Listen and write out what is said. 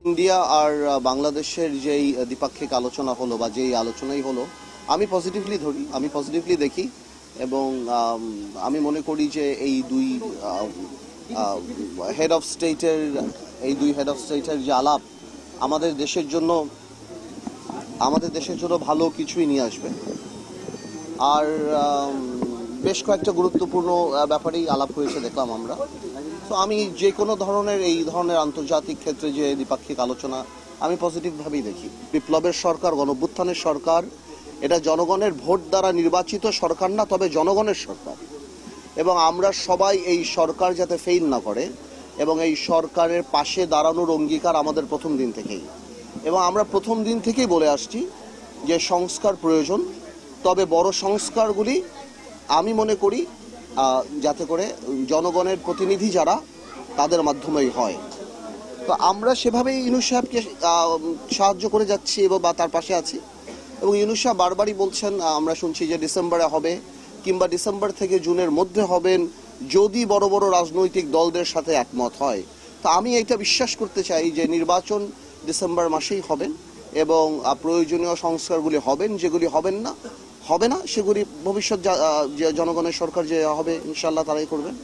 India আর বাংলাদেশের যেই দ্বিপাক্ষিক আলোচনা হলো বা যেই আলোচনাই হলো, আমি পজিটিভলি দেখি এবং আমি মনে করি যে এই দুই হেড অফ স্টেটের যে আলাপ আমাদের দেশের জন্য ভালো কিছুই নিয়ে আসবে। আর বেশ কয়েকটা গুরুত্বপূর্ণ ব্যাপারেই আলাপ হয়েছে দেখলাম আমরা। তো আমি যে কোনো ধরনের এই ধরনের আন্তর্জাতিক ক্ষেত্রে যে দ্বিপাক্ষিক আলোচনা আমি পজিটিভভাবেই দেখি। বিপ্লবের সরকার, গণঅভ্যুত্থানের সরকার, এটা জনগণের ভোট দ্বারা নির্বাচিত সরকার না, তবে জনগণের সরকার। এবং আমরা সবাই এই সরকার যাতে ফেইল না করে এবং এই সরকারের পাশে দাঁড়ানোর অঙ্গীকার আমাদের প্রথম দিন থেকেই। এবং আমরা প্রথম দিন থেকেই বলে আসছি যে সংস্কার প্রয়োজন, তবে বড় সংস্কারগুলি আমি মনে করি যাতে করে জনগণের প্রতিনিধি যারা তাদের মাধ্যমেই হয়। তো আমরা সেভাবেই ইউনূস সাহেবকে সাহায্য করে যাচ্ছি এবং বা তার পাশে আছি। এবং ইউনূস সাহেব বারবারই বলছেন, আমরা শুনছি যে ডিসেম্বরে হবে কিংবা ডিসেম্বর থেকে জুনের মধ্যে হবেন যদি বড় বড় রাজনৈতিক দলদের সাথে একমত হয়। তো আমি এটা বিশ্বাস করতে চাই যে নির্বাচন ডিসেম্বর মাসেই হবেন এবং প্রয়োজনীয় সংস্কারগুলি হবেন। যেগুলি হবে না সেগুলি ভবিষ্যৎ জনগণের সরকার যে হবে ইনশাল্লাহ তারাই করবেন।